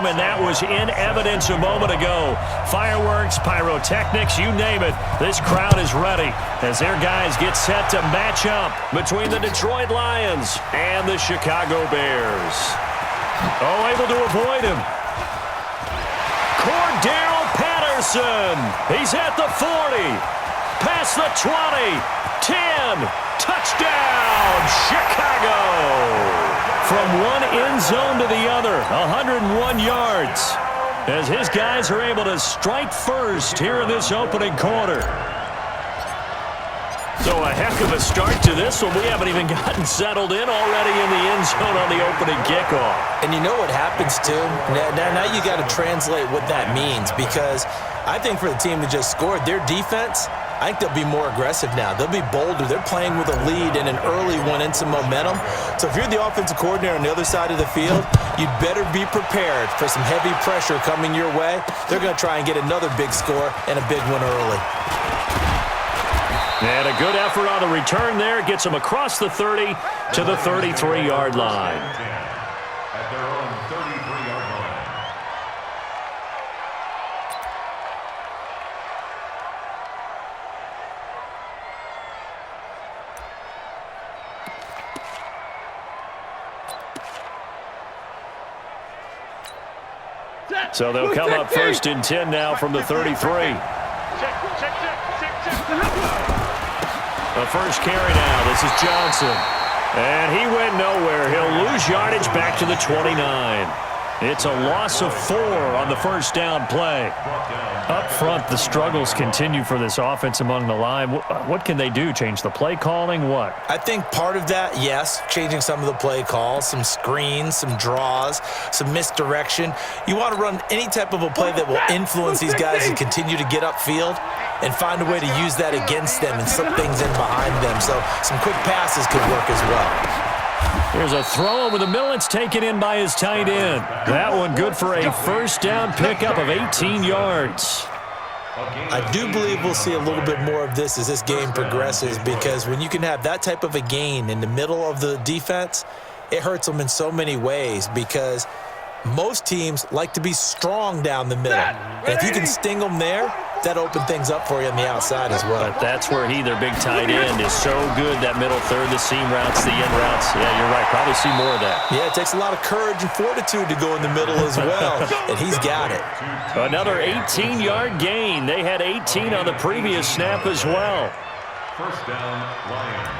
and that was in evidence a moment ago. Fireworks, pyrotechnics, you name it. This crowd is ready as their guys get set to match up between the Detroit Lions and the Chicago Bears. Oh, able to avoid him. Cordero Patterson. He's at the 40. Past the 20. 10. Touchdown, Chicago. From one end zone to the other, 101 yards. As his guys are able to strike first here in this opening quarter. So a heck of a start to this one. We haven't even gotten settled in already in the end zone on the opening kickoff. And you know what happens, too? Now you got to translate what that means, because I think for the team that just scored, their defense, I think they'll be more aggressive now. They'll be bolder. They're playing with a lead and an early one and some momentum. So if you're the offensive coordinator on the other side of the field, you'd better be prepared for some heavy pressure coming your way. They're going to try and get another big score and a big one early. And a good effort on the return there. Gets them across the 30 to the 33-yard line. At their own 33-yard line. So they'll come up first and 10 now from the 33. The first carry now. This is Johnson. And he went nowhere. He'll lose yardage back to the 29. It's a loss of 4 on the first down play. Up front, the struggles continue for this offense among the line. What can they do? Change the play calling? What? I think part of that, yes, changing some of the play calls, some screens, some draws, some misdirection. You want to run any type of a play that will influence these guys and continue to get upfield and find a way to use that against them and slip things in behind them. So some quick passes could work as well. Here's a throw over the middle. It's taken in by his tight end. That one good for a first down pickup of 18 yards. I do believe we'll see a little bit more of this as this game progresses, because when you can have that type of a gain in the middle of the defense, it hurts them in so many ways, because most teams like to be strong down the middle. And if you can sting them there, that opens things up for you on the outside as well. But that's where their big tight end, is so good. That middle third, the seam routes, the end routes. Yeah, you're right. Probably see more of that. Yeah, it takes a lot of courage and fortitude to go in the middle as well, and he's got it. Another 18-yard gain. They had 18 on the previous snap as well. First down, Lions.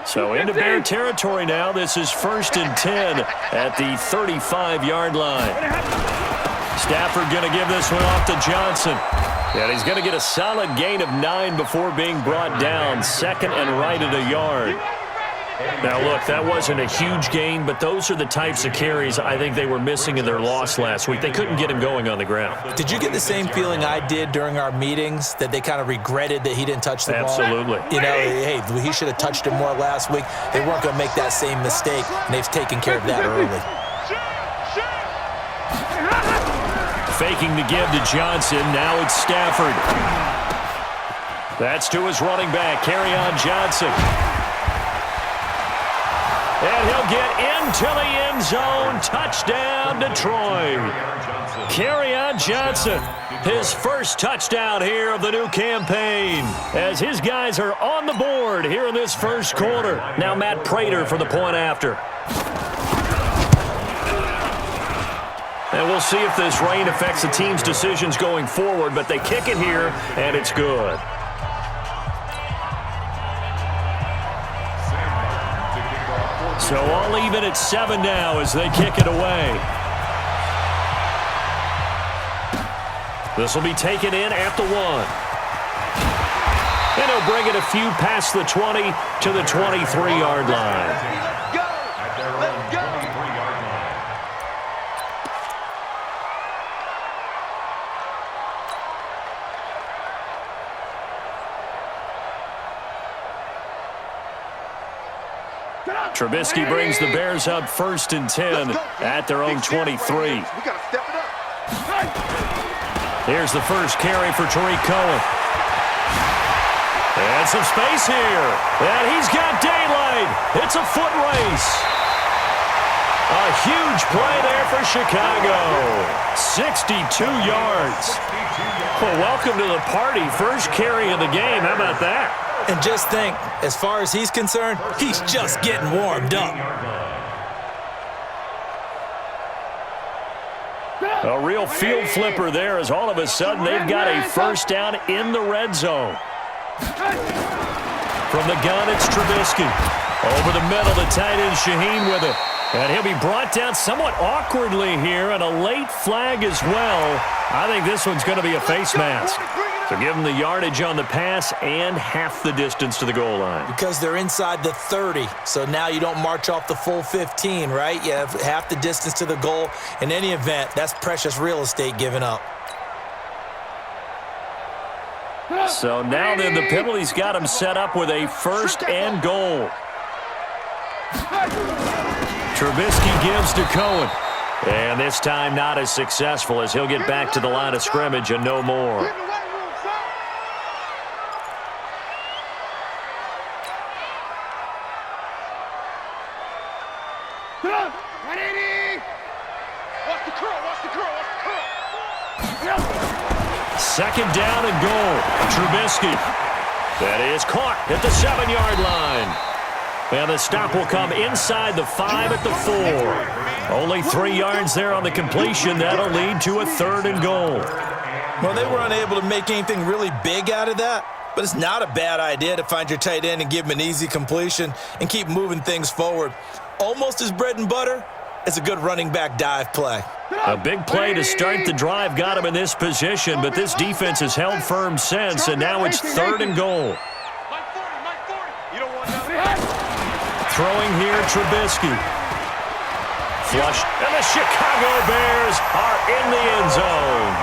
So into Bear territory now. This is first and 10 at the 35-yard line. Stafford going to give this one off to Johnson. And he's going to get a solid gain of 9 before being brought down. Second and right at a yard. Now, look, that wasn't a huge gain, but those are the types of carries I think they were missing in their loss last week. They couldn't get him going on the ground. Did you get the same feeling I did during our meetings, that they kind of regretted that he didn't touch the ball? Absolutely. You know, hey, he should have touched it more last week. They weren't going to make that same mistake, and they've taken care of that early. Faking the give to Johnson. Now it's Stafford. That's to his running back, Kerryon Johnson. And he'll get into the end zone. Touchdown, Detroit. Kerryon Johnson, his first touchdown here of the new campaign, as his guys are on the board here in this first quarter. Now Matt Prater for the point after. And we'll see if this rain affects the team's decisions going forward, but they kick it here, and it's good. So all even at 7 now as they kick it away. This will be taken in at the 1. And he'll bring it a few past the 20 to the 23-yard line. Trubisky brings the Bears up first and 10 at their own 23. Here's the first carry for Tariq Cohen. And some space here. And he's got daylight. It's a foot race. A huge play there for Chicago. 62 yards. Well, welcome to the party. First carry of the game. How about that? And just think, as far as he's concerned, he's just getting warmed up. A real field flipper there as all of a sudden they've got a first down in the red zone. From the gun, it's Trubisky. Over the middle, the tight end Shaheen with it. And he'll be brought down somewhat awkwardly here, and a late flag as well. I think this one's going to be a face mask. So give them the yardage on the pass and half the distance to the goal line. Because they're inside the 30, so now you don't march off the full 15, right? You have half the distance to the goal. In any event, that's precious real estate given up. So now then, the penalty's got him set up with a first and goal. Trubisky gives to Cohen. And this time not as successful as he'll get back to the line of scrimmage and no more. Second down and goal. Trubisky. That is caught at the 7-yard line. And the stop will come inside the 5 at the 4. Only 3 yards there on the completion. That'll lead to a 3rd and goal. Well, they were unable to make anything really big out of that, but it's not a bad idea to find your tight end and give him an easy completion and keep moving things forward. Almost as bread and butter as a good running back dive play. A big play to start the drive got him in this position, but this defense has held firm since, and now it's 3rd and goal. Throwing here, Trubisky. Flush, and the Chicago Bears are in the end zone.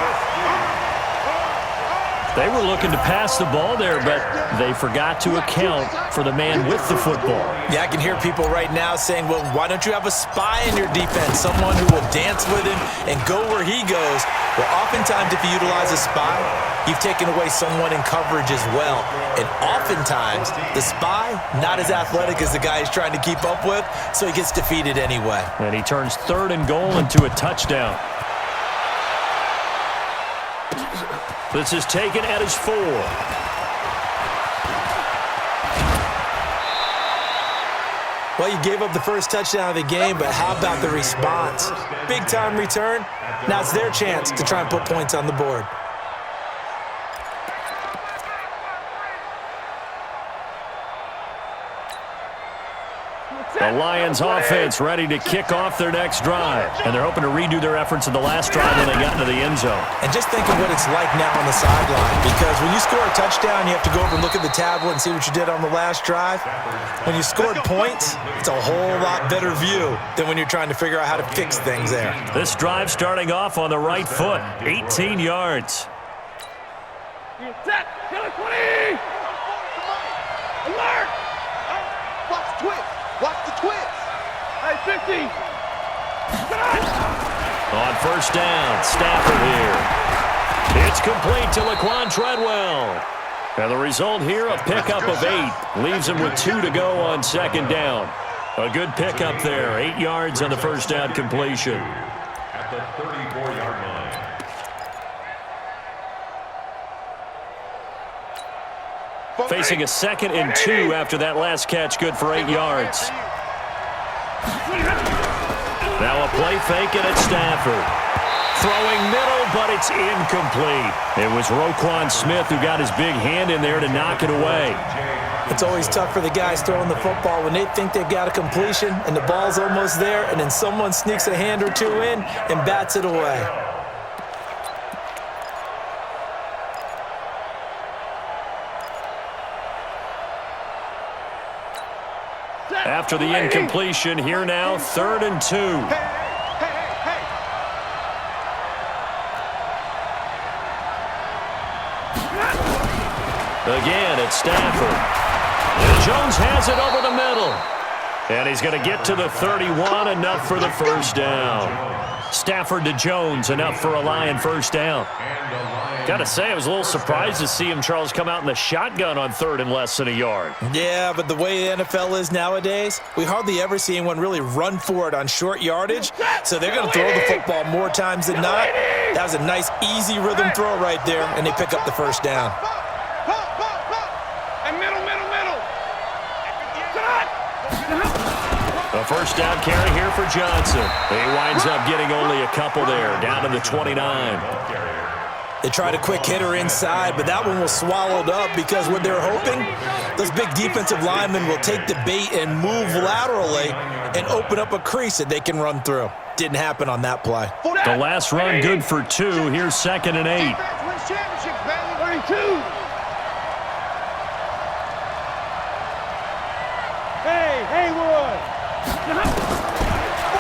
They were looking to pass the ball there, but they forgot to account for the man with the football. Yeah, I can hear people right now saying, well, why don't you have a spy in your defense, someone who will dance with him and go where he goes? Well, oftentimes if you utilize a spy, you've taken away someone in coverage as well. And oftentimes, the spy, not as athletic as the guy he's trying to keep up with, so he gets defeated anyway. And he turns 3rd and goal into a touchdown. This is taken at his 4. Well, you gave up the first touchdown of the game, but how about the response? Big-time return. Now it's their chance to try and put points on the board. The Lions offense ready to kick off their next drive. And they're hoping to redo their efforts in the last drive when they got into the end zone. And just think of what it's like now on the sideline. Because when you score a touchdown, you have to go over and look at the tablet and see what you did on the last drive. When you scored points, it's a whole lot better view than when you're trying to figure out how to fix things there. This drive starting off on the right foot. 18 yards. Set. 20. Alert. Watch the twist. Watch the twist. Hey, 50. On first down, Stafford here. It's complete to Laquan Treadwell. And the result here, a pickup of 8. Leaves him with 2 to go on second down. A good pickup there. 8 yards on the first down completion. At the 34-yard line. Facing a 2nd and 2 after that last catch, good for 8 yards. Now a play fake and it's Stafford. Throwing middle, but it's incomplete. It was Roquan Smith who got his big hand in there to knock it away. It's always tough for the guys throwing the football when they think they've got a completion and the ball's almost there, and then someone sneaks a hand or two in and bats it away. After the incompletion, here now, 3rd and 2. Again, it's Stafford. And Jones has it over the middle. And he's going to get to the 31, enough for the first down. Stafford to Jones, enough for a Lion first down. Gotta say, I was a little surprised to see him, Charles, come out in the shotgun on 3rd and less than a yard. Yeah, but the way the NFL is nowadays, we hardly ever see anyone really run for it on short yardage, so they're going to throw the football more times than not. That was a nice, easy rhythm throw right there, and they pick up the first down. A first down carry here for Johnson. He winds up getting only a couple there, down to the 29. They tried a quick hitter inside, but that one was swallowed up because what they're hoping, those big defensive linemen will take the bait and move laterally and open up a crease that they can run through. Didn't happen on that play. The last run good for 2. Here's 2nd and 8.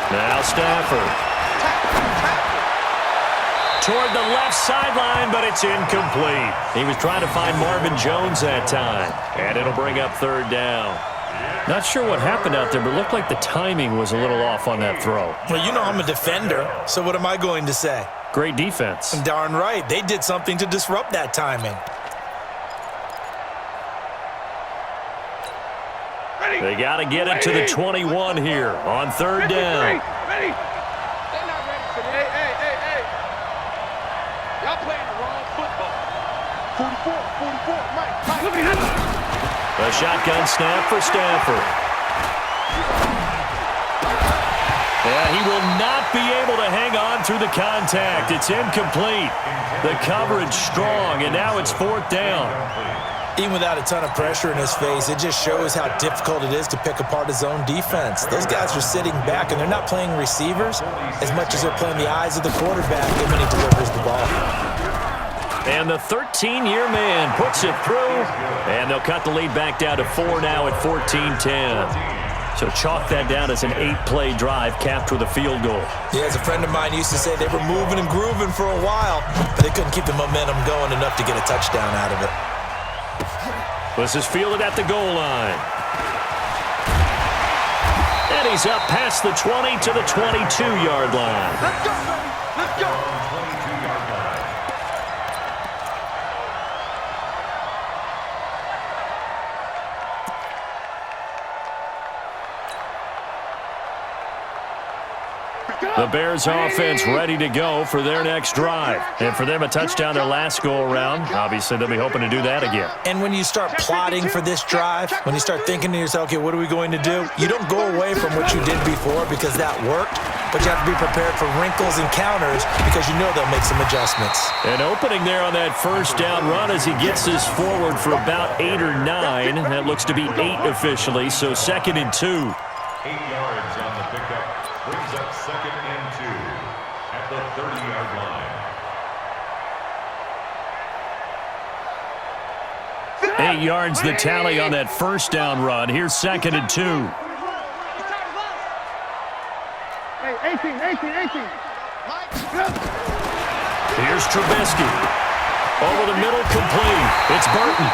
Now Stafford. Toward the left sideline, but it's incomplete. He was trying to find Marvin Jones that time, and it'll bring up 3rd down. Not sure what happened out there, but it looked like the timing was a little off on that throw. Well, you know I'm a defender, so what am I going to say? Great defense. Darn right. They did something to disrupt that timing. They got to get it to the 21 here on 3rd down. They're not ready for that. Hey. Y'all playing the wrong football. 44, Mike. A shotgun snap for Stafford. Yeah, he will not be able to hang on through the contact. It's incomplete. The coverage strong, and now it's 4th down. Even without a ton of pressure in his face, it just shows how difficult it is to pick apart his own defense. Those guys are sitting back, and they're not playing receivers as much as they're playing the eyes of the quarterback when he delivers the ball. And the 13-year man puts it through, and they'll cut the lead back down to 4 now at 14-10. So chalk that down as an 8-play drive capped with a field goal. Yeah, as a friend of mine used to say, they were moving and grooving for a while, but they couldn't keep the momentum going enough to get a touchdown out of it. This is fielded at the goal line. And he's up past the 20 to the 22-yard line. Let's go, baby. Let's go. The Bears offense ready to go for their next drive. And for them, a touchdown their last go-around. Obviously, they'll be hoping to do that again. And when you start plotting for this drive, when you start thinking to yourself, okay, what are we going to do? You don't go away from what you did before because that worked, but you have to be prepared for wrinkles and counters because you know they'll make some adjustments. An opening there on that first down run as he gets this forward for about 8 or 9. That looks to be 8 officially, so 2nd and 2. 8 yards on the pickup. Brings up 2nd and 2 at the 30-yard line. 8 yards the tally on that first down run. Here's 2nd and 2. Hey, 18. Here's Trubisky. Over the middle, complete. It's Burton.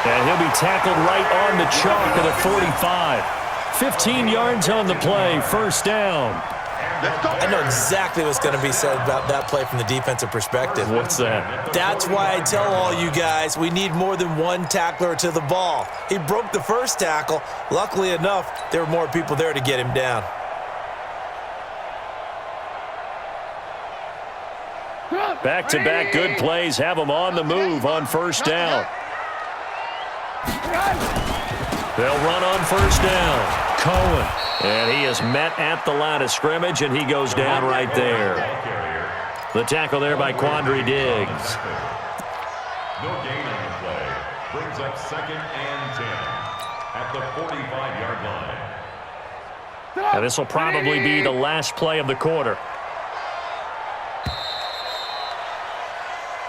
And he'll be tackled right on the chalk of the 45. 15 yards on the play, first down. I know exactly what's going to be said about that play from the defensive perspective. What's that? That's why I tell all you guys we need more than one tackler to the ball. He broke the first tackle. Luckily enough, there were more people there to get him down. Back-to-back good plays have him on the move on first down. They'll run on first down. Cohen. And he is met at the line of scrimmage, and he goes down right there. The tackle there by Quandre Diggs. No gain on the play. Brings up 2nd and 10 at the 45-yard line. And this will probably be the last play of the quarter.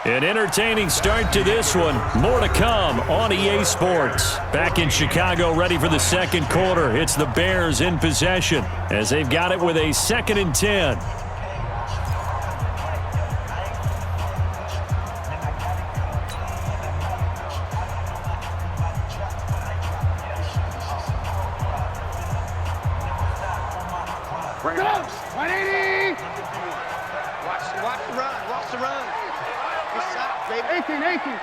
An entertaining start to this one. More to come on EA Sports. Back in Chicago, ready for the second quarter. It's the Bears in possession as they've got it with a 2nd and 10. Bring it up. 180. Watch the run. 18, 18.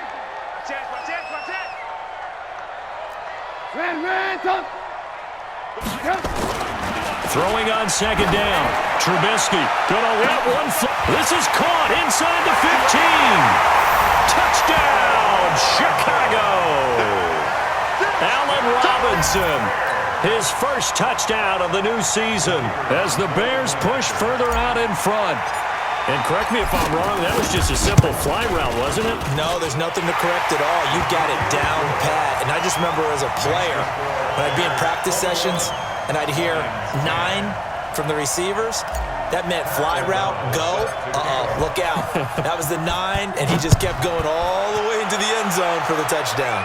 Ran, top. Throwing on second down. Trubisky gonna let one fly. This is caught inside the 15. Touchdown, Chicago. Allen Robinson, his first touchdown of the new season as the Bears push further out in front. And correct me if I'm wrong, that was just a simple fly route, wasn't it? No, there's nothing to correct at all. You got it down pat. And I just remember as a player, when I'd be in practice sessions and I'd hear 9 from the receivers, that meant fly route, go, look out. That was the 9, and he just kept going all the way into the end zone for the touchdown.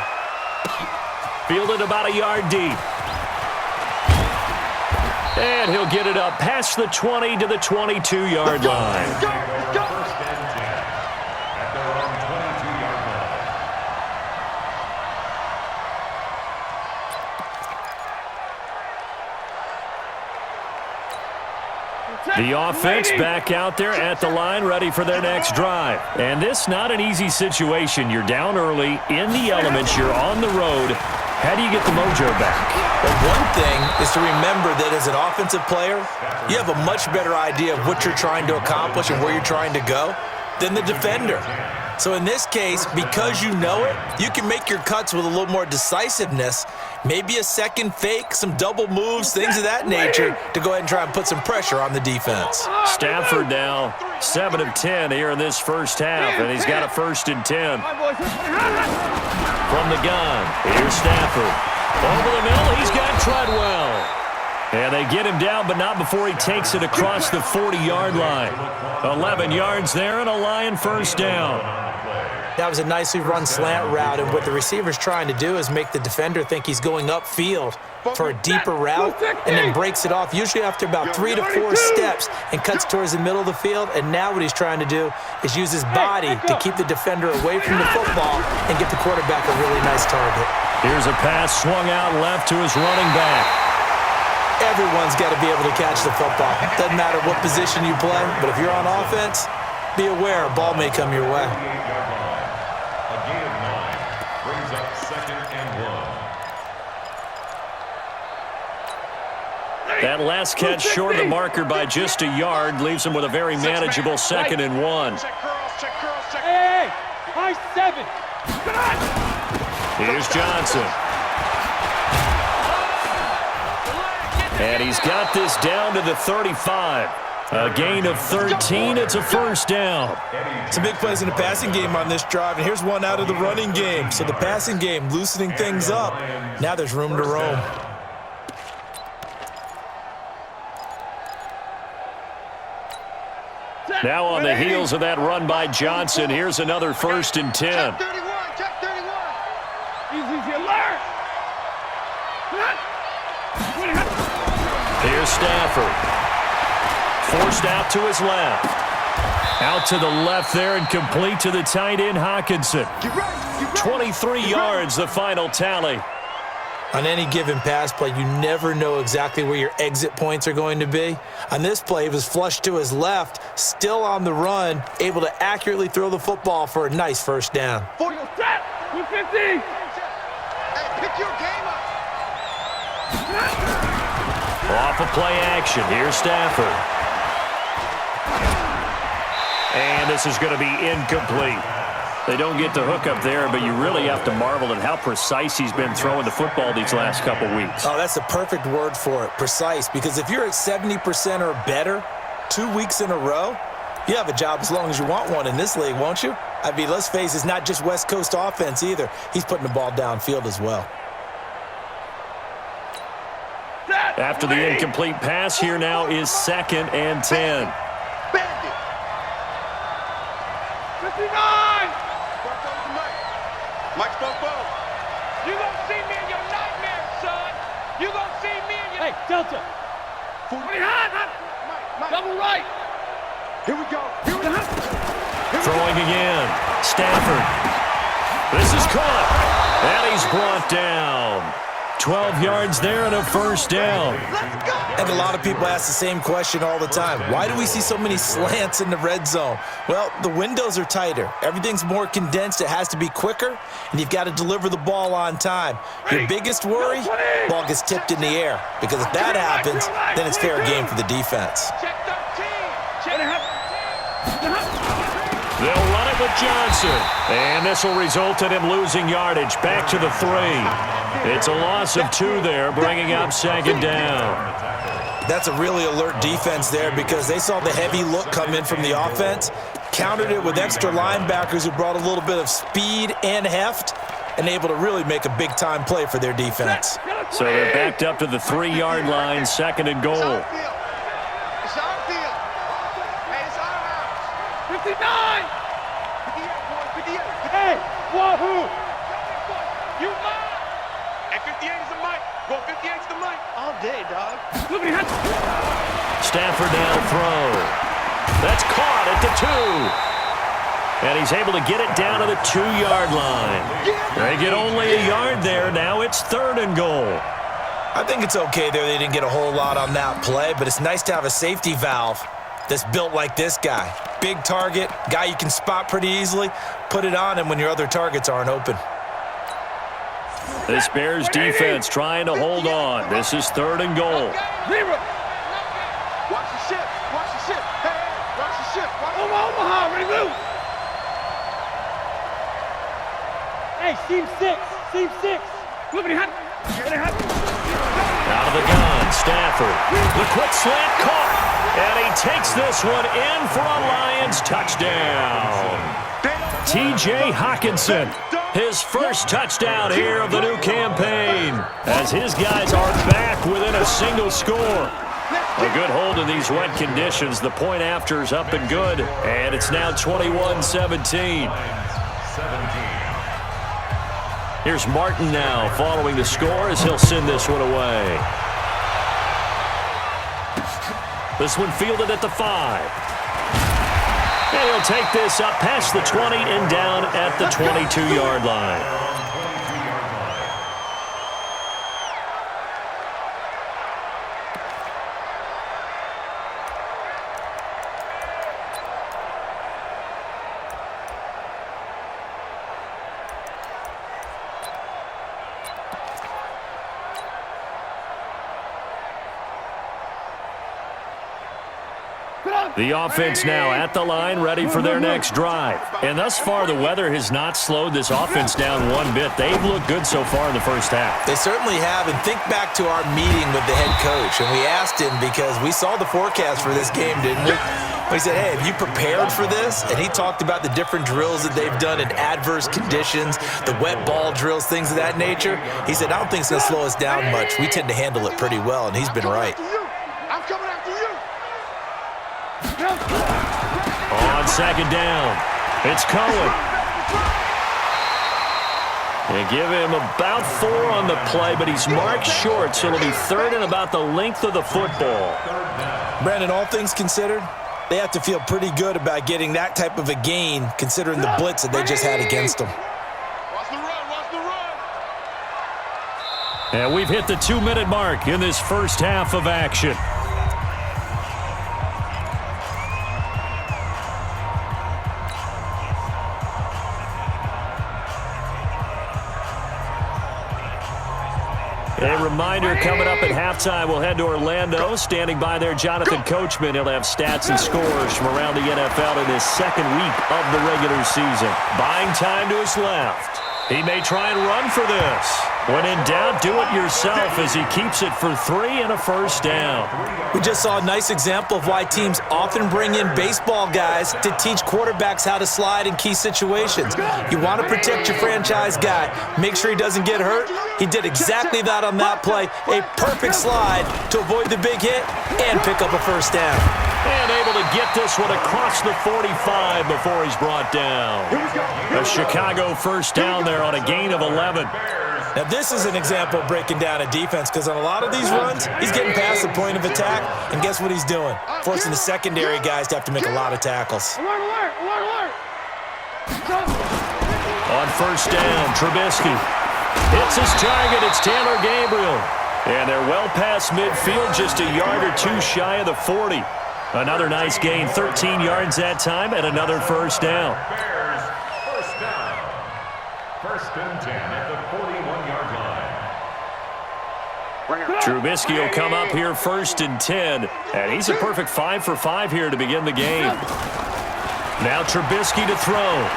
Fielded about a yard deep. And he'll get it up past the 20 to the 22-yard line. First and 10 at their own 22-yard line. The offense back out there at the line, ready for their next drive. And this not an easy situation. You're down early, in the elements, you're on the road. How do you get the mojo back? Well, one thing is to remember that as an offensive player, you have a much better idea of what you're trying to accomplish and where you're trying to go than the defender. So in this case, because you know it, you can make your cuts with a little more decisiveness, maybe a second fake, some double moves, things of that nature, to go ahead and try and put some pressure on the defense. Stafford now 7 of 10 here in this first half, and he's got a 1st and 10. From the gun, here's Stafford. Over the middle, he's got Treadwell. And they get him down, but not before he takes it across the 40-yard line. 11 yards there and a Lion first down. That was a nicely run slant route, and what the receiver's trying to do is make the defender think he's going upfield for a deeper route and then breaks it off, usually after about 3 to 4 steps, and cuts towards the middle of the field. And now what he's trying to do is use his body to keep the defender away from the football and get the quarterback a really nice target. Here's a pass swung out left to his running back. Everyone's got to be able to catch the football. Doesn't matter what position you play, but if you're on offense, be aware a ball may come your way. A gain of 9 brings up 2nd and 1. That last catch short of the marker by just a yard leaves him with a very manageable 2nd and 1. Hey, high 7. Here's Johnson. And he's got this down to the 35. A gain of 13. It's a first down. Some big plays in the passing game on this drive, and here's one out of the running game. So the passing game loosening things up. Now there's room to roam. Now on the heels of that run by Johnson, here's another 1st and 10. Check 31. Easy alert. Here's Stafford. Forced out to his left. Out to the left there and complete to the tight end, Hockenson. 23 yards, the final tally. On any given pass play, you never know exactly where your exit points are going to be. On this play, he was flushed to his left, still on the run, able to accurately throw the football for a nice first down. 40 set. 150. Hey, pick your game up. Off of play action, here's Stafford. And this is going to be incomplete. They don't get the hook up there, but you really have to marvel at how precise he's been throwing the football these last couple weeks. Oh, that's the perfect word for it, precise, because if you're at 70% or better 2 weeks in a row, you have a job as long as you want one in this league, won't you? I mean, let's face it, it's not just West Coast offense either. He's putting the ball downfield as well. After the incomplete pass, here now is 2nd and 10. Bandit. 59. Mike Bobo. You gonna see me in your nightmare, son. You gonna see me in your... Hey, Delta. 40 hot. Double right. Here we go. Throwing again. Stafford. This is caught. And he's brought down. 12 yards there and a first down. And a lot of people ask the same question all the time. Why do we see so many slants in the red zone? Well, the windows are tighter. Everything's more condensed. It has to be quicker, and you've got to deliver the ball on time. Your biggest worry, ball gets tipped in the air. Because if that happens, then it's fair game for the defense. They'll run it with Johnson. And this will result in him losing yardage. Back to the 3. It's a loss of 2 there, bringing up second down. That's a really alert defense there because they saw the heavy look come in from the offense, countered it with extra linebackers who brought a little bit of speed and heft, and able to really make a big-time play for their defense. So they're backed up to the 3-yard line, second and goal. It's our field. Hey, it's our house. 59! 58. Hey, wahoo! You mine! Hey, 58 is the mic. Go 58 is the mic. All day, dog. Stafford now throw. That's caught at the 2. And he's able to get it down to the 2-yard line. They get only a yard there. Now it's third and goal. I think it's okay there. They didn't get a whole lot on that play, but it's nice to have a safety valve that's built like this guy. Big target, guy you can spot pretty easily. Put it on him when your other targets aren't open. This Bears defense trying to hold on. This is third and goal. Watch the ship. Watch the ship. Hey, watch the ship. Omaha, ready, move. Hey, seam 6. Seam 6. Moving hot. Out of the gun, Stafford. The quick slant caught. And he takes this one in for a Lions touchdown. T.J. Hawkinson, his first touchdown here of the new campaign, as his guys are back within a single score. A good hold in these wet conditions. The point after is up and good, and it's now 21-17. Here's Martin now following the score as he'll send this one away. This one fielded at the 5. And he'll take this up past the 20 and down at the 22-yard line. The offense now at the line, ready for their next drive. And thus far, the weather has not slowed this offense down one bit. They've looked good so far in the first half. They certainly have. And think back to our meeting with the head coach. And we asked him because we saw the forecast for this game, didn't we? We said, hey, have you prepared for this? And he talked about the different drills that they've done in adverse conditions, the wet ball drills, things of that nature. He said, I don't think it's going to slow us down much. We tend to handle it pretty well, and he's been right. I'm coming after you. On second down, it's Cohen. They give him about 4 on the play, but he's marked short, so it'll be third and about the length of the football. Brandon, all things considered, they have to feel pretty good about getting that type of a gain, considering the blitz that they just had against them. Watch the run. Watch the run. And we've hit the 2-minute mark in this first half of action. A reminder, coming up at halftime, we'll head to Orlando. Standing by there, Jonathan Coachman. He'll have stats and scores from around the NFL in this second week of the regular season. Buying time to his left. He may try and run for this. When in doubt, do it yourself as he keeps it for 3 and a first down. We just saw a nice example of why teams often bring in baseball guys to teach quarterbacks how to slide in key situations. You want to protect your franchise guy. Make sure he doesn't get hurt. He did exactly that on that play. A perfect slide to avoid the big hit and pick up a first down. And able to get this one across the 45 before he's brought down. A Chicago first down there on a gain of 11. Now, this is an example of breaking down a defense because on a lot of these runs, he's getting past the point of attack, and guess what he's doing? Forcing the secondary guys to have to make a lot of tackles. Alert. On first down, Trubisky. Hits his target. It's Taylor Gabriel. And they're well past midfield, just a yard or two shy of the 40. Another nice gain, 13 yards that time, and another first down. Bears, first down. First and 10 at the 41-yard line. Trubisky will come up here first and 10, and he's a perfect 5 for 5 here to begin the game. Now Trubisky to throw.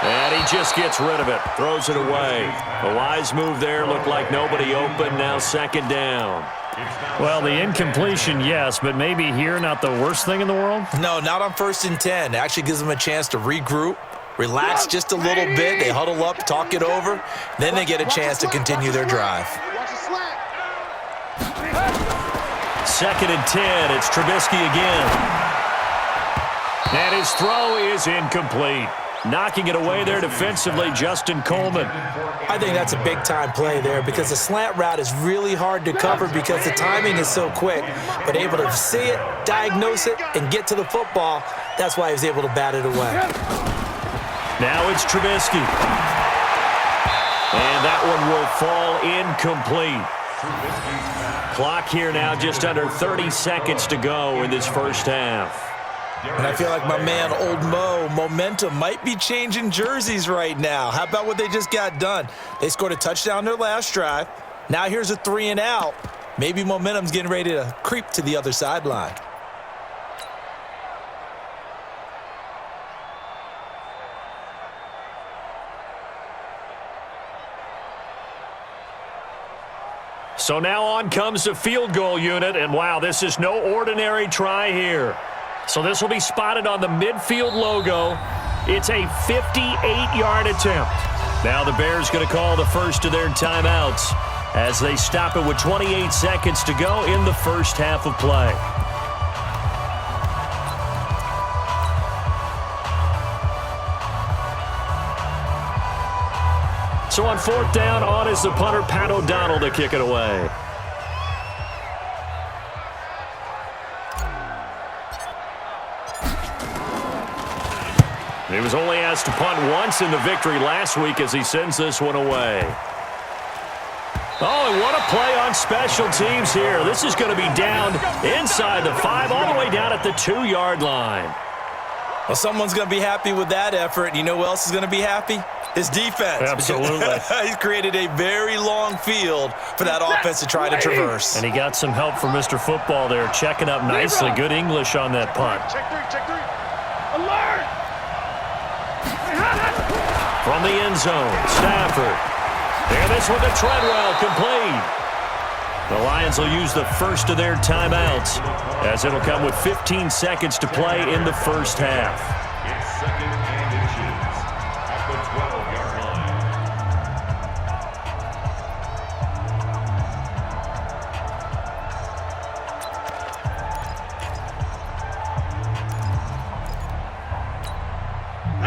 And he just gets rid of it, throws it away. A wise move there, looked like nobody open, now second down. Well, the incompletion, yes, but maybe here not the worst thing in the world? No, not on first and 10. It actually gives them a chance to regroup, relax just a little bit. They huddle up, talk it over. Then they get a chance to continue their drive. Second and 10. It's Trubisky again. And his throw is incomplete. Knocking it away there defensively, Justin Coleman. I think that's a big-time play there because the slant route is really hard to cover because the timing is so quick. But able to see it, diagnose it, and get to the football, that's why he was able to bat it away. Now it's Trubisky. And that one will fall incomplete. Clock here now, just under 30 seconds to go in this first half. And I feel like my man, Old Mo, momentum might be changing jerseys right now. How about what they just got done? They scored a touchdown their last drive. Now here's a 3 and out. Maybe momentum's getting ready to creep to the other sideline. So now on comes the field goal unit, and wow, this is no ordinary try here. So this will be spotted on the midfield logo. It's a 58-yard attempt. Now the Bears going to call the first of their timeouts as they stop it with 28 seconds to go in the first half of play. So on fourth down, on is the punter, Pat O'Donnell, to kick it away. He was only asked to punt once in the victory last week as he sends this one away. Oh, and what a play on special teams here. This is going to be down inside the 5, all the way down at the 2-yard line. Well, someone's going to be happy with that effort. You know who else is going to be happy? His defense. Absolutely. He's created a very long field for that offense to try to traverse. And he got some help from Mr. Football there, checking up nicely. Good English on that punt. Check three. Alert! From the end zone, Stafford. And this one to Treadwell, complete. The Lions will use the first of their timeouts as it'll come with 15 seconds to play in the first half. It's second and inches at the 12-yard line.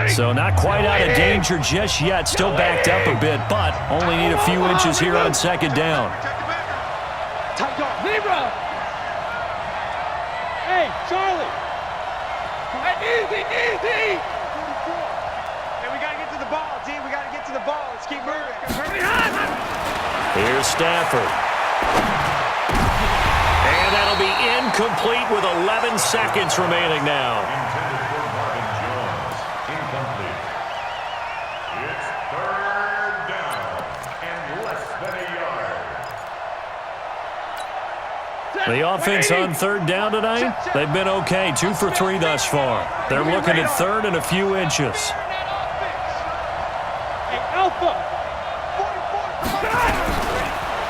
So not quite out of danger just yet. Still backed up a bit, but only need a few inches here on second down. Libra! Hey, Charlie! Easy! Hey, we gotta get to the ball, team. We gotta get to the ball. Let's keep moving. Here's Stafford. And that'll be incomplete with 11 seconds remaining now. Intended for Marvin Jones. Incomplete. It's third down and less than a yard. The offense on third down tonight, they've been okay. 2 for 3 thus far. They're looking at third and a few inches. Hey, Alpha!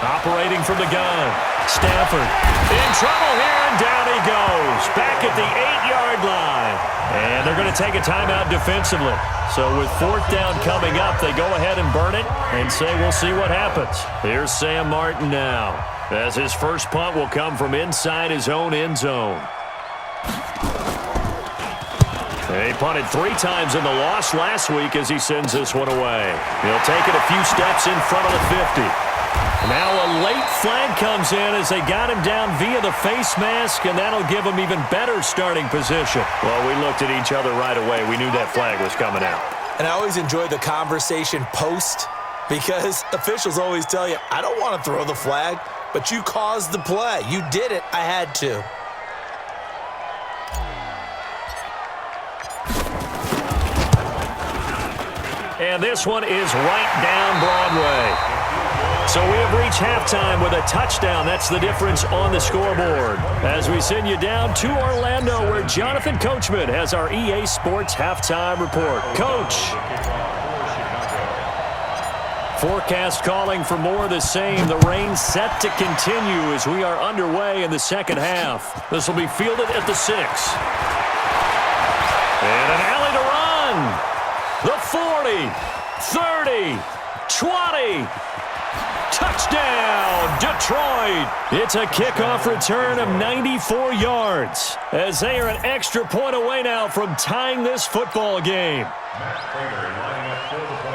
Operating from the gun. Stafford in trouble here, and down he goes. Back at the 8-yard line. And they're going to take a timeout defensively. So with fourth down coming up, they go ahead and burn it and say we'll see what happens. Here's Sam Martin now, as his first punt will come from inside his own end zone. He punted 3 times in the loss last week as he sends this one away. He'll take it a few steps in front of the 50. Now a late flag comes in as they got him down via the face mask, and that'll give him even better starting position. Well, we looked at each other right away. We knew that flag was coming out. And I always enjoy the conversation post because officials always tell you, I don't want to throw the flag, but you caused the play. You did it. I had to. And this one is right down Broadway. So we have reached halftime with a touchdown. That's the difference on the scoreboard. As we send you down to Orlando, where Jonathan Coachman has our EA Sports halftime report. Coach. Forecast calling for more of the same. The rain set to continue as we are underway in the second half. This will be fielded at the 6. And an alley to run. The 40, 30, 20. Touchdown, Detroit. It's a kickoff return of 94 yards as they are an extra point away now from tying this football game.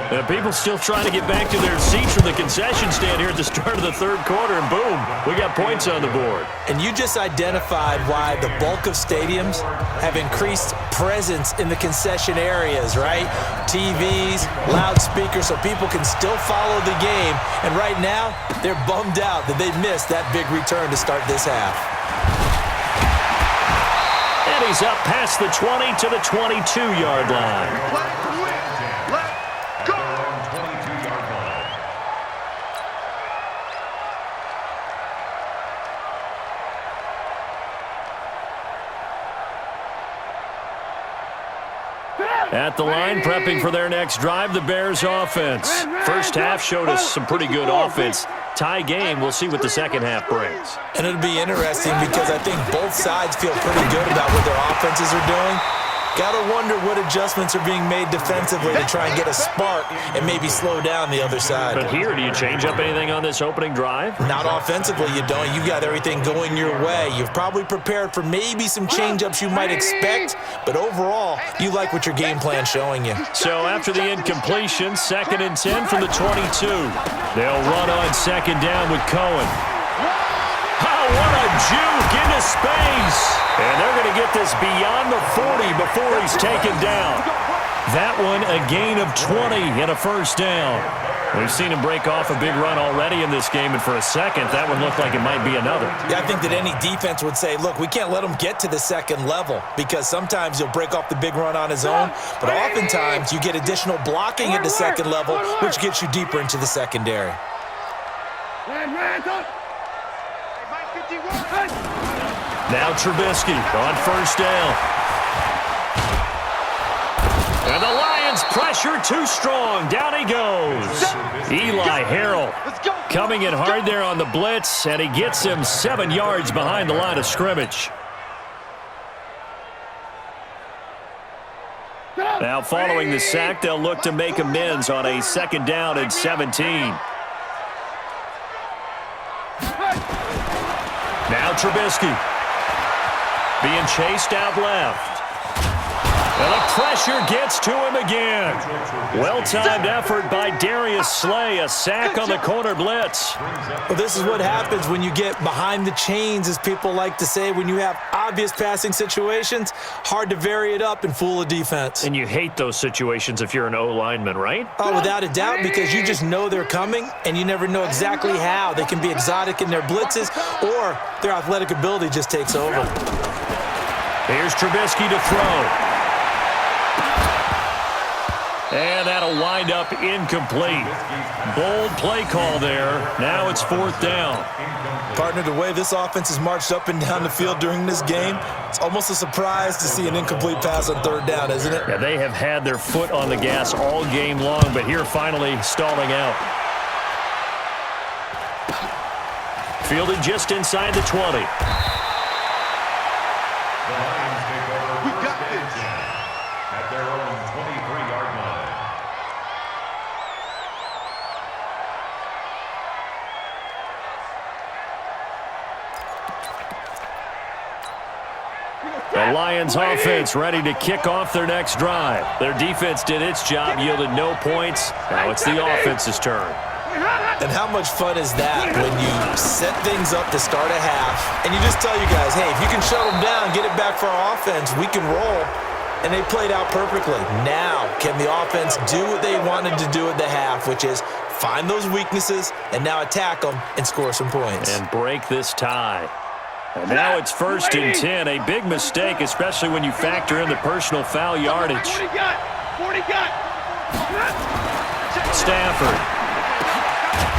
And people still trying to get back to their seats from the concession stand here at the start of the third quarter, and boom, we got points on the board. And you just identified why the bulk of stadiums have increased presence in the concession areas, right? TVs, loudspeakers, so people can still follow the game. And right now, they're bummed out that they missed that big return to start this half. And he's up past the 20 to the 22-yard line. At the line, prepping for their next drive, the Bears offense. First half showed us some pretty good offense. Tie game, we'll see what the second half brings. And it'll be interesting because I think both sides feel pretty good about what their offenses are doing. Gotta wonder what adjustments are being made defensively to try and get a spark and maybe slow down the other side. But here, do you change up anything on this opening drive? Not offensively, you don't. You got everything going your way. You've probably prepared for maybe some change-ups you might expect, but overall, you like what your game plan's showing you. So after the incompletion, 2nd and 10 from the 22. They'll run on second down with Cohen. Oh, what a juke into space. And they're going to get this beyond the 40 before he's taken down. That one, a gain of 20 and a first down. We've seen him break off a big run already in this game, and for a second, that one looked like it might be another. Yeah, I think that any defense would say, look, we can't let him get to the second level because sometimes he'll break off the big run on his own, but oftentimes you get additional blocking at the second level, which gets you deeper into the secondary. Now Trubisky on first down. And the Lions pressure too strong. Down he goes. Eli Harrell coming in hard there on the blitz, and he gets him 7 yards behind the line of scrimmage. Now following the sack, they'll look to make amends on a 2nd down and 17. Now Trubisky being chased out left. And the pressure gets to him again. Well-timed effort by Darius Slay. A sack on the corner blitz. Well, this is what happens when you get behind the chains, as people like to say. When you have obvious passing situations, hard to vary it up and fool a defense. And you hate those situations if you're an O-lineman, right? Oh, without a doubt, because you just know they're coming, and you never know exactly how. They can be exotic in their blitzes, or their athletic ability just takes over. Here's Trubisky to throw. And that'll wind up incomplete. Bold play call there. Now it's 4th down. Partner, the way this offense has marched up and down the field during this game, it's almost a surprise to see an incomplete pass on 3rd down, isn't it? Yeah, they have had their foot on the gas all game long, but here finally stalling out. Fielded just inside the 20. We got this at their own 23-yard line. The Lions offense ready to kick off their next drive. Their defense did its job, yielded no points. Now it's the offense's turn. And how much fun is that when you set things up to start a half and you just tell you guys, hey, if you can shut them down, get it back for our offense, we can roll. and they played out perfectly. Now, can the offense do what they wanted to do at the half, which is find those weaknesses and now attack them and score some points. And break this tie. And now it's 1st and 10. A big mistake, especially when you factor in the personal foul yardage. 40 got. Stafford.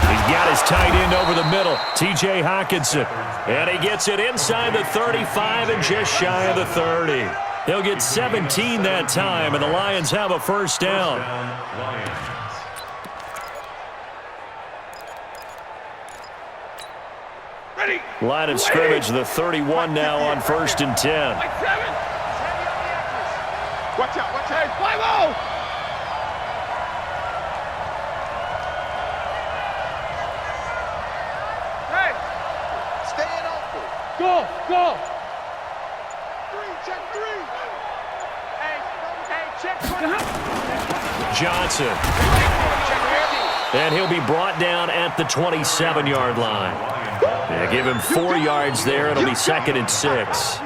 He's got his tight end over the middle, T.J. Hockenson. And he gets it inside the 35 and just shy of the 30. He'll get 17 that time, and the Lions have a first down. Ready. Line of scrimmage, the 31 now on 1st and 10. Watch out. 5-0. Hey. Staying open. Go. 3, check 3. Hey, check 1. Johnson. And he'll be brought down at the 27-yard line. Yeah, give him 4 yards there. It'll be 2nd and 6.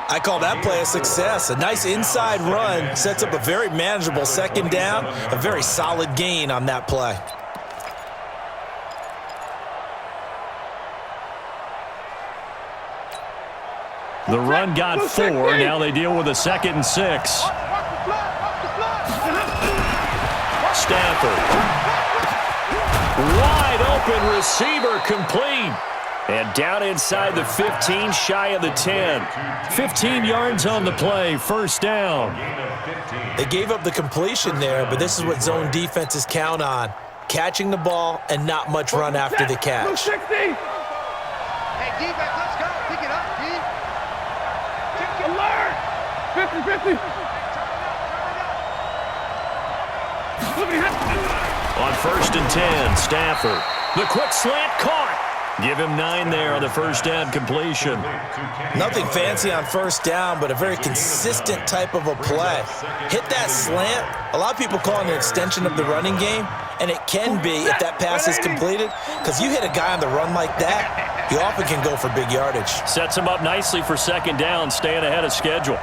I call that play a success. A nice inside run sets up a very manageable 2nd down, a very solid gain on that play. The run got 4. Now they deal with a 2nd and 6. Stafford. Wide open receiver complete. And down inside the 15, shy of the 10. 15 yards on the play, 1st down. They gave up the completion there, but this is what zone defenses count on. Catching the ball and not much run after the catch. 60. Hey, defense, let's go. Pick it up, D. Alert. 50. On 1st and 10, Stafford. The quick slant caught. Give him 9 there on the 1st down completion. Nothing fancy on 1st down, but a very consistent type of a play. Hit that slant. A lot of people call it an extension of the running game, and it can be if that pass is completed, because you hit a guy on the run like that, he often can go for big yardage. Sets him up nicely for 2nd down, staying ahead of schedule.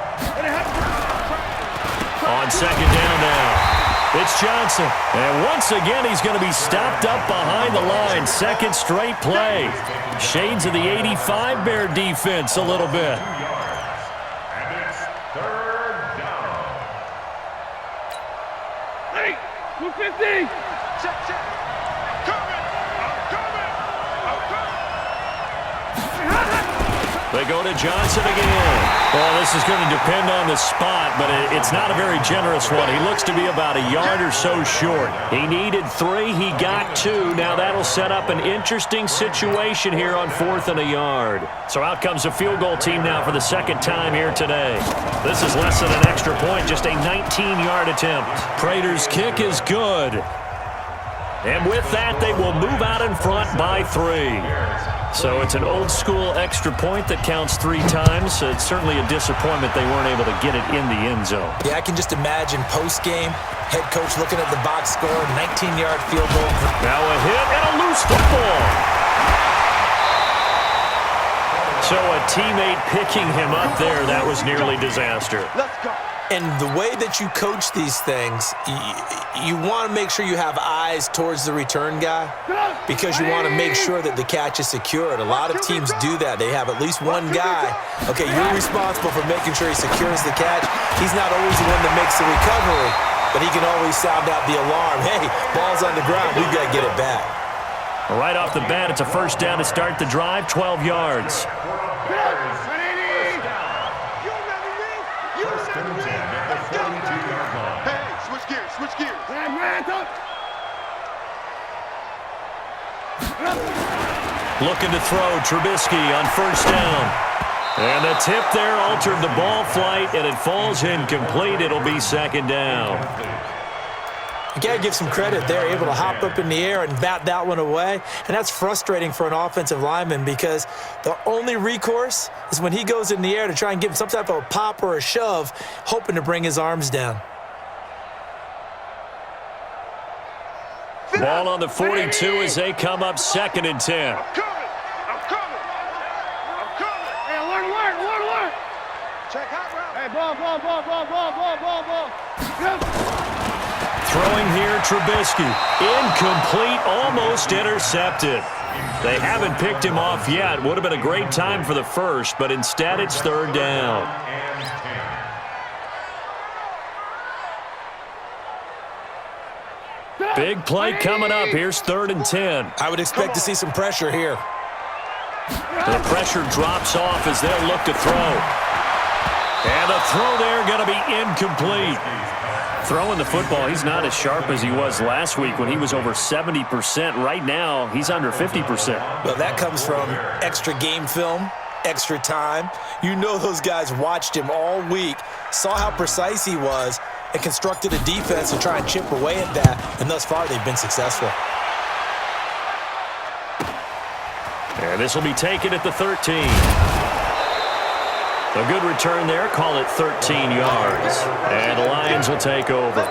On 2nd down now. It's Johnson, and once again he's going to be stopped up behind the line. 2nd straight play. Shades of the 85 Bear defense a little bit. And it's 3rd down. Hey, 250. Check. Coming. They go to Johnson again. Well, this is going to depend on the spot, but it's not a very generous one. He looks to be about a yard or so short. He needed 3. He got 2. Now that'll set up an interesting situation here on 4th and a yard. So out comes a field goal team now for the 2nd time here today. This is less than an extra point, just a 19-yard attempt. Prater's kick is good. And with that, they will move out in front by 3. So it's an old-school extra point that counts 3 times. It's certainly a disappointment they weren't able to get it in the end zone. Yeah, I can just imagine post-game, head coach looking at the box score, 19-yard field goal. Now a hit and a loose football. So a teammate picking him up there, that was nearly disaster. Let's go. And the way that you coach these things, you want to make sure you have eyes towards the return guy because you want to make sure that the catch is secured. A lot of teams do that. They have at least one guy. Okay, you're responsible for making sure he secures the catch. He's not always the one that makes the recovery, but he can always sound out the alarm. Hey, ball's on the ground. We've got to get it back. Right off the bat, it's a 1st down to start the drive, 12 yards. Switch gears. Looking to throw, Trubisky on 1st down. And the tip there altered the ball flight, and it falls incomplete. It'll be 2nd down. You got to give some credit. They're able to hop up in the air and bat that one away, and that's frustrating for an offensive lineman because the only recourse is when he goes in the air to try and give him some type of a pop or a shove, hoping to bring his arms down. Ball on the 42 as they come up 2nd and 10. I'm coming. Hey, alert. Check hot route. Throwing here, Trubisky. Incomplete, almost intercepted. They haven't picked him off yet. Would have been a great time for the first, but instead it's third down. Big play coming up. Here's 3rd and 10. I would expect to see some pressure here. The pressure drops off as they'll look to throw. And the throw there going to be incomplete. Throwing the football, he's not as sharp as he was last week when he was over 70%. Right now, he's under 50%. Well, that comes from extra game film, extra time. You know those guys watched him all week, saw how precise he was, and constructed a defense to try and chip away at that. And thus far, they've been successful. And this will be taken at the 13. A good return there. Call it 13 yards. And the Lions will take over.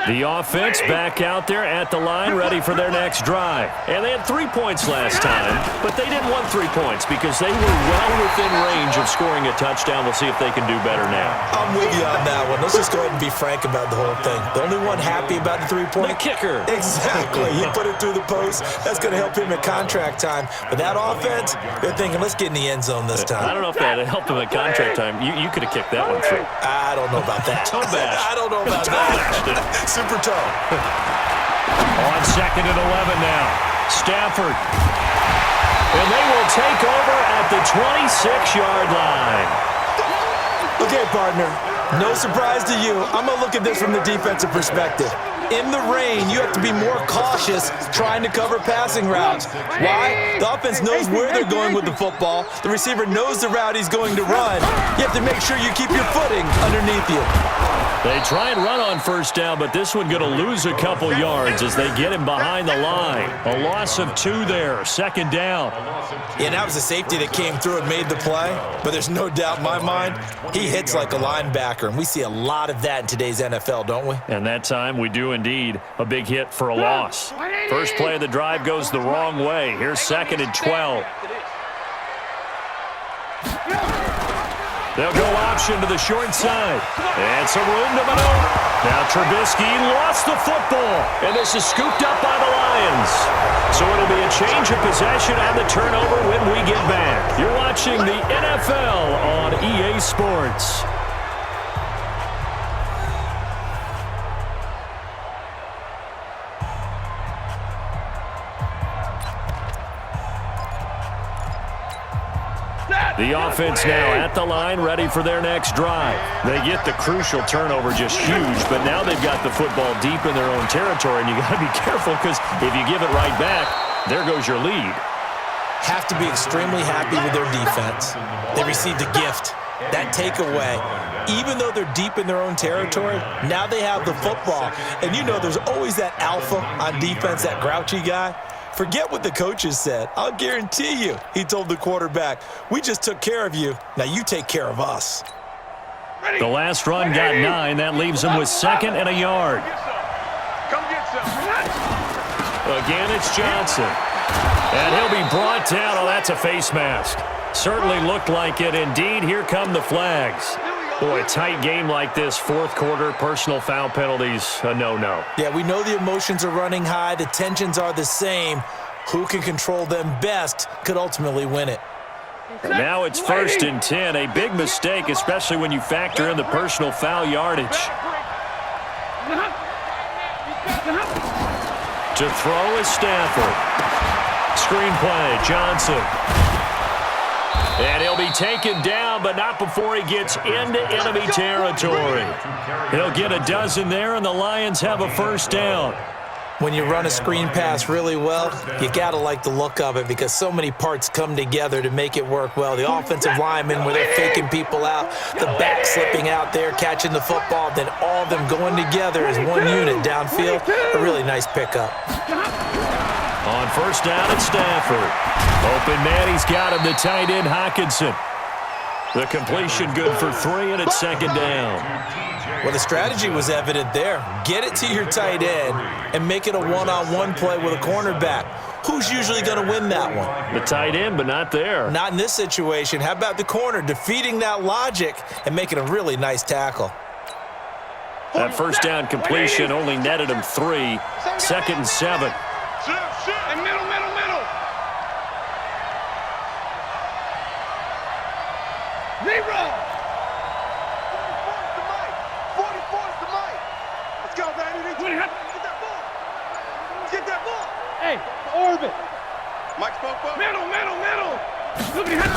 The offense back out there at the line, ready for their next drive. And they had 3 points last time, but they didn't want 3 points because they were well within range of scoring a touchdown. We'll see if they can do better now. I'm with you on that one. Let's just go ahead and be frank about the whole thing. The only one happy about the 3-point? The kicker. Exactly. He put it through the post. That's going to help him at contract time. But that offense, they're thinking, let's get in the end zone this time. I don't know if that helped him at contract time. You could have kicked that one through. I don't know about that. Toe bash. I don't know about that. Super toe. On 2nd and 11 now. Stafford. And they will take over at the 26-yard line. Okay, partner. No surprise to you. I'm going to look at this from the defensive perspective. In the rain, you have to be more cautious trying to cover passing routes. Why? The offense knows where they're going with the football. The receiver knows the route he's going to run. You have to make sure you keep your footing underneath you. They try and run on first down, but this one going to lose a couple yards as they get him behind the line. A loss of 2 there, 2nd down. Yeah, that was a safety that came through and made the play, but there's no doubt in my mind, he hits like a linebacker, and we see a lot of that in today's NFL, don't we? And that time we do indeed. A big hit for a loss. First play of the drive goes the wrong way. Here's 2nd and 12. They'll go option to the short side. And some room to maneuver. Now Trubisky lost the football. And this is scooped up by the Lions. So it'll be a change of possession and the turnover when we get back. You're watching the NFL on EA Sports. The offense now at the line, ready for their next drive. They get the crucial turnover, just huge, but now they've got the football deep in their own territory, and you got to be careful because if you give it right back, there goes your lead. Have to be extremely happy with their defense. They received a gift. That takeaway, even though they're deep in their own territory, now they have the football. And you know there's always that alpha on defense, that grouchy guy. Forget what the coaches said. I'll guarantee you, he told the quarterback, we just took care of you. Now you take care of us. The last run got 9. That leaves him with 2nd and a yard. Come get some. Again, it's Johnson. And he'll be brought down. Oh, that's a face mask. Certainly looked like it. Indeed, here come the flags. Boy, a tight game like this, 4th quarter, personal foul penalties, a no-no. Yeah, we know the emotions are running high. The tensions are the same. Who can control them best could ultimately win it. And now it's 1st and 10. A big mistake, especially when you factor in the personal foul yardage. To throw is Stafford. Screenplay, Johnson. And he'll be taken down, but not before he gets into enemy territory. He'll get a dozen there, and the Lions have a first down. When you run a screen pass really well, you got to like the look of it because so many parts come together to make it work well. The offensive linemen, where they're faking people out, the back slipping out there, catching the football, then all of them going together as one unit downfield. A really nice pickup. On first down, it's Stafford. Open man, he's got him, the tight end, Hockenson. The completion good for 3, and it's second down. Well, the strategy was evident there. Get it to your tight end and make it a one-on-one play with a cornerback. Who's usually going to win that one? The tight end, but not there. Not in this situation. How about the corner defeating that logic and making a really nice tackle? That first down completion only netted him 3. Second and 7. And middle. Zero. 44's the mic. Let's go, baby. Get that ball. Get that ball. Hey, orbit. Mike spoke up. Middle. Look at him.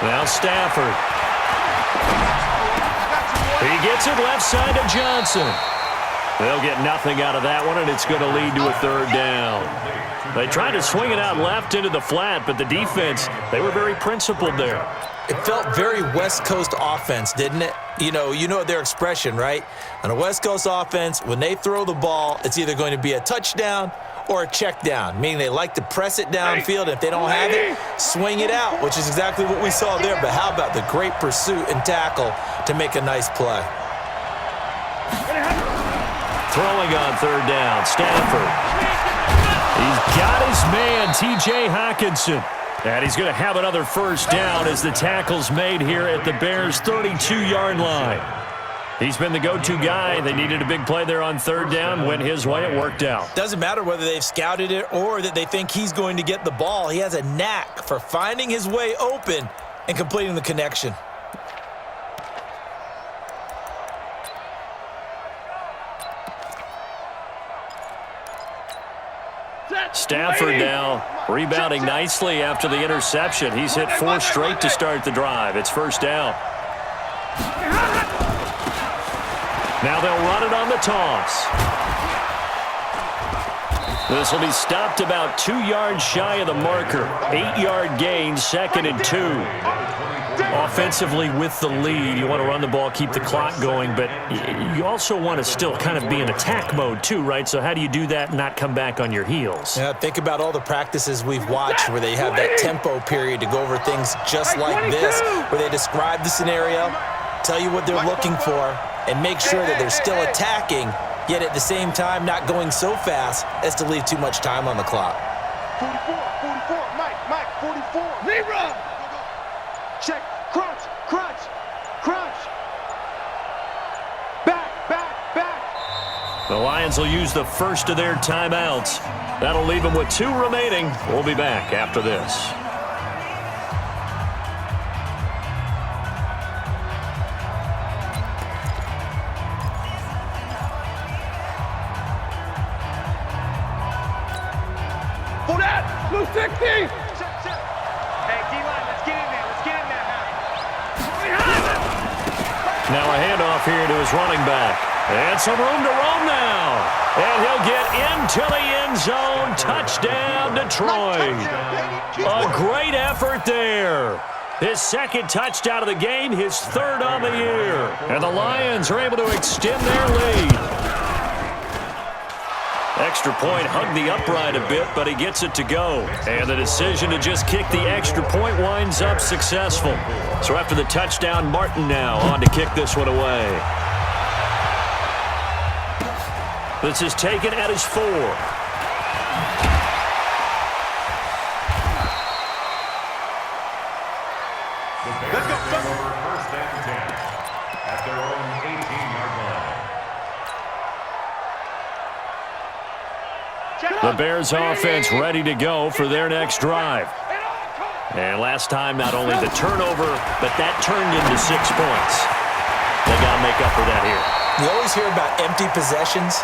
Now Stafford. He gets it left side to Johnson. They'll get nothing out of that one, and it's going to lead to a third down. They tried to swing it out left into the flat, but the defense, they were very principled there. It felt very West Coast offense, didn't it? You know their expression, right? On a West Coast offense, when they throw the ball, it's either going to be a touchdown or a check down, meaning they like to press it downfield. And if they don't have it, swing it out, which is exactly what we saw there. But how about the great pursuit and tackle to make a nice play? Throwing on third down, Stafford. He's got his man, T.J. Hockenson. And he's going to have another first down as the tackle's made here at the Bears' 32-yard line. He's been the go-to guy. They needed a big play there on third down. Went his way. It worked out. Doesn't matter whether they've scouted it or that they think he's going to get the ball. He has a knack for finding his way open and completing the connection. Stafford now rebounding nicely after the interception. He's hit 4 straight to start the drive. It's first down. Now they'll run it on the toss. This will be stopped about 2 yards shy of the marker. 8-yard gain, second and 2. Offensively with the lead, you want to run the ball, keep the clock going, but you also want to still kind of be in attack mode too, right? So how do you do that and not come back on your heels? Yeah, think about all the practices we've watched where they have that tempo period to go over things just like this, where they describe the scenario, tell you what they're looking for, and make sure that they're still attacking, yet at the same time not going so fast as to leave too much time on the clock. 44, Mike, 44. Zero. Check, crunch. Back. The Lions will use the first of their timeouts. That'll leave them with 2 remaining. We'll be back after this. For that, blue 60. Hey, D-line, let's get in there Now a handoff here to his running back. And some room to roam now. And he'll get into the end zone. Touchdown, Detroit. A great effort there. His second touchdown of the game, his 3rd on the year. And the Lions are able to extend their lead. Extra point hugged the upright a bit, but he gets it to go. And the decision to just kick the extra point winds up successful. So after the touchdown, Martin now on to kick this one away. This is taken at his 4. Let's go. First and 10 at their own 18-yard line. The Bears offense ready to go for their next drive. And last time, not only the turnover, but that turned into 6 points. They got to make up for that here. You always hear about empty possessions,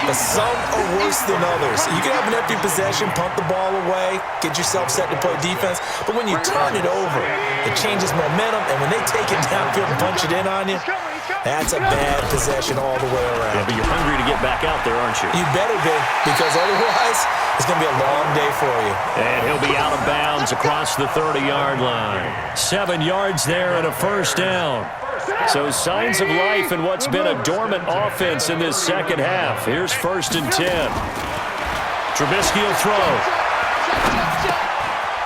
but some are worse than others. You can have an empty possession, punt the ball away, get yourself set to play defense, but when you turn it over, it changes momentum, and when they take it downfield and punch it in on you, that's a bad possession all the way around. Yeah, but you're hungry to get back out there, aren't you? You better be, because otherwise it's going to be a long day for you. And he'll be out of bounds across the 30-yard line. 7 yards there and a first down. So signs of life in what's been a dormant offense in this second half. Here's first and 10. Trubisky will throw.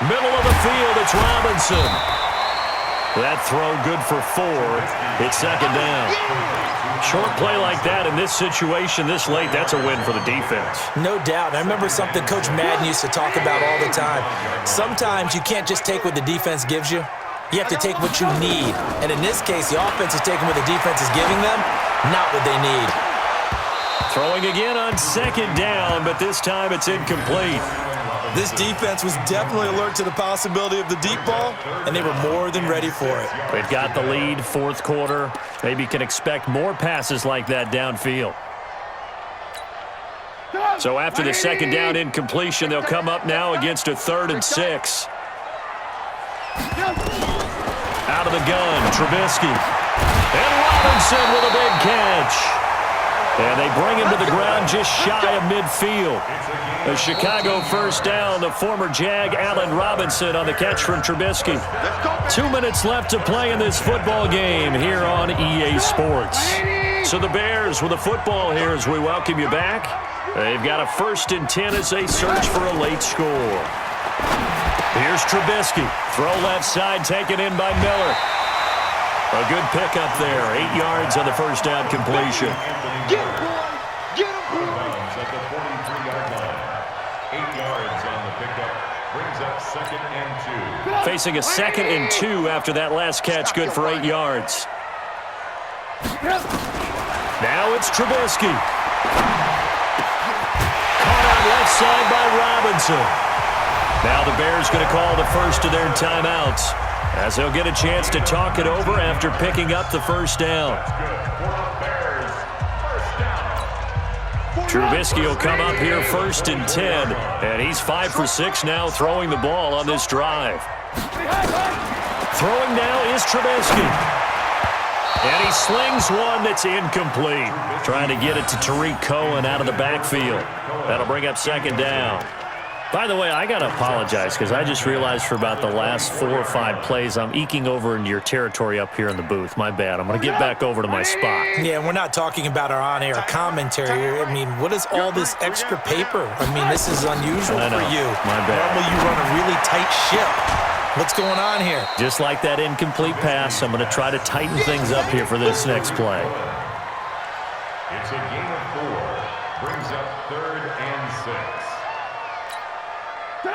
Middle of the field, it's Robinson. That throw good for 4. It's second down. Short play like that in this situation this late, that's a win for the defense. No doubt. I remember something Coach Madden used to talk about all the time. Sometimes you can't just take what the defense gives you. You have to take what you need. And in this case, the offense is taking what the defense is giving them, not what they need. Throwing again on second down, but this time it's incomplete. This defense was definitely alert to the possibility of the deep ball, and they were more than ready for it. They've got the lead, fourth quarter. Maybe can expect more passes like that downfield. So after the second down incompletion, they'll come up now against a 3rd and 6. Out of the gun, Trubisky. And Robinson with a big catch. And they bring him to the ground just shy of midfield. A Chicago first down, the former Jag Allen Robinson on the catch from Trubisky. 2 minutes left to play in this football game here on EA Sports. So the Bears with a football here as we welcome you back. They've got a 1st and 10 as they search for a late score. Here's Trubisky. Throw left side, taken in by Miller. A good pickup there. 8 yards on the first down completion. Get him, boy! Get him, boy! At the 43-yard line. 8 yards on the pickup. Brings up 2nd and 2. Facing a 2nd and 2 after that last catch. Good for 8 yards. Now it's Trubisky. Caught on left side by Robinson. Now the Bears going to call the first of their timeouts, as they'll get a chance to talk it over after picking up the first down. Trubisky will come up here 1st and 10, and he's 5 for 6 now throwing the ball on this drive. Throwing now is Trubisky. And he slings one that's incomplete. Trying to get it to Tariq Cohen out of the backfield. That'll bring up 2nd down. By the way, I got to apologize because I just realized for about the last 4 or 5 plays, I'm eking over into your territory up here in the booth. My bad. I'm going to get back over to my spot. Yeah, we're not talking about our on-air commentary. I mean, what is all this extra paper? I mean, this is unusual for you. My bad. Normally you run a really tight ship. What's going on here? Just like that incomplete pass, I'm going to try to tighten things up here for this next play. It's a gain of 4. Brings up 3rd and 6.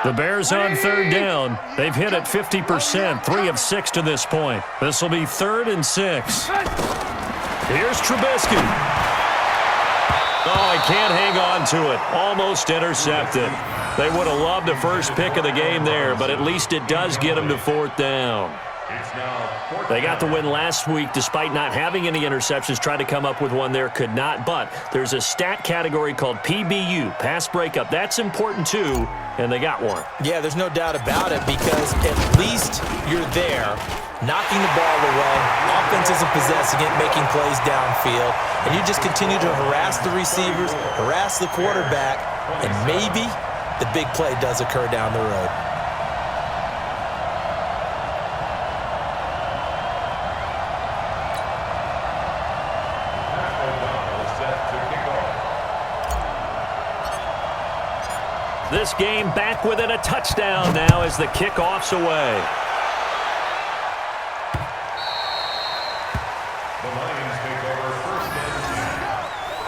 The Bears on 3rd down. They've hit it 50%, 3 of 6 to this point. This will be 3rd and 6. Here's Trubisky. Oh, he can't hang on to it. Almost intercepted. They would have loved the first pick of the game there, but at least it does get them to 4th down. They got the win last week despite not having any interceptions. Tried to come up with one there, could not. But there's a stat category called PBU, pass breakup. That's important too, and they got one. Yeah, there's no doubt about it because at least you're there, knocking the ball away. Offense isn't possessing it, making plays downfield. And you just continue to harass the receivers, harass the quarterback, and maybe the big play does occur down the road. This game back within a touchdown now as the kickoff's away. The Lions take over 1st and 10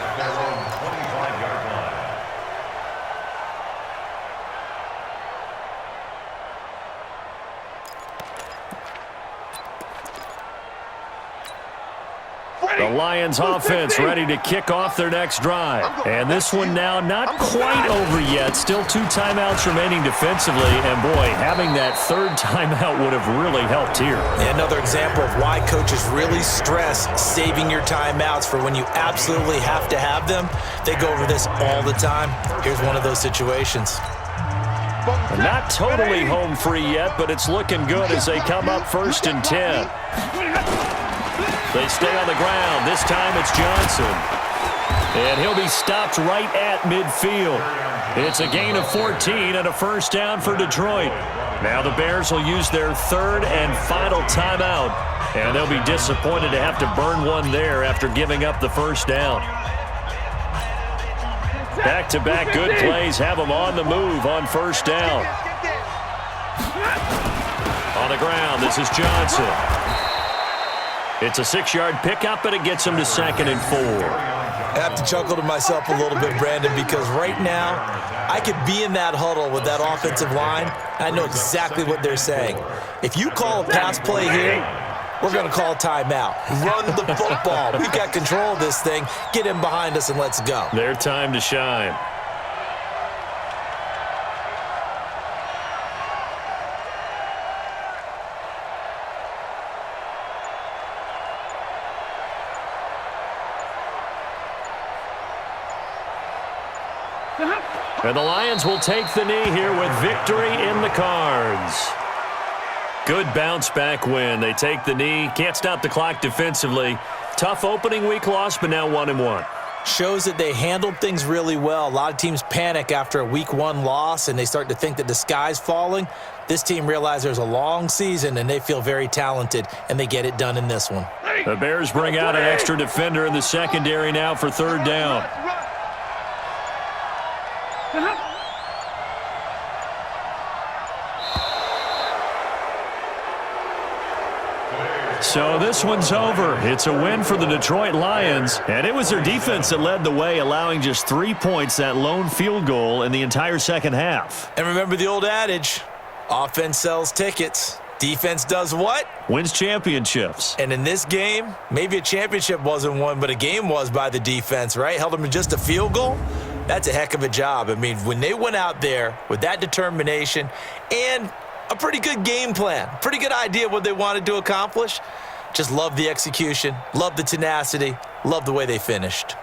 at their own 25-yard line. The Lions offense ready to kick off their next drive. And this one now not quite over yet. Still 2 timeouts remaining defensively. And boy, having that 3rd timeout would have really helped here. Yeah, another example of why coaches really stress saving your timeouts for when you absolutely have to have them. They go over this all the time. Here's one of those situations. Not totally home free yet, but it's looking good as they come up 1st and 10. They stay on the ground. This time it's Johnson. And he'll be stopped right at midfield. It's a gain of 14 and a first down for Detroit. Now the Bears will use their 3rd and final timeout. And they'll be disappointed to have to burn one there after giving up the first down. Back-to-back good plays have them on the move on first down. On the ground, this is Johnson. It's a 6-yard pickup, and it gets him to 2nd and 4. I have to chuckle to myself a little bit, Brandon, because right now I could be in that huddle with that offensive line. I know exactly what they're saying. If you call a pass play here, we're going to call a timeout. Run the football. We've got control of this thing. Get him behind us and let's go. Their time to shine. And the Lions will take the knee here with victory in the cards. Good bounce-back win. They take the knee. Can't stop the clock defensively. Tough opening week loss, but now 1-1. Shows that they handled things really well. A lot of teams panic after a week 1 loss, and they start to think that the sky's falling. This team realizes there's a long season, and they feel very talented, and they get it done in this one. The Bears bring out an extra defender in the secondary now for 3rd down. So this one's over. It's a win for the Detroit Lions, and it was their defense that led the way, allowing just 3 points, that lone field goal in the entire second half. And remember the old adage, offense sells tickets. Defense does what? Wins championships. And in this game, maybe a championship wasn't won, but a game was by the defense, right? Held them to just a field goal. That's a heck of a job. I mean, when they went out there with that determination and a pretty good game plan, pretty good idea of what they wanted to accomplish, just love the execution, love the tenacity, love the way they finished.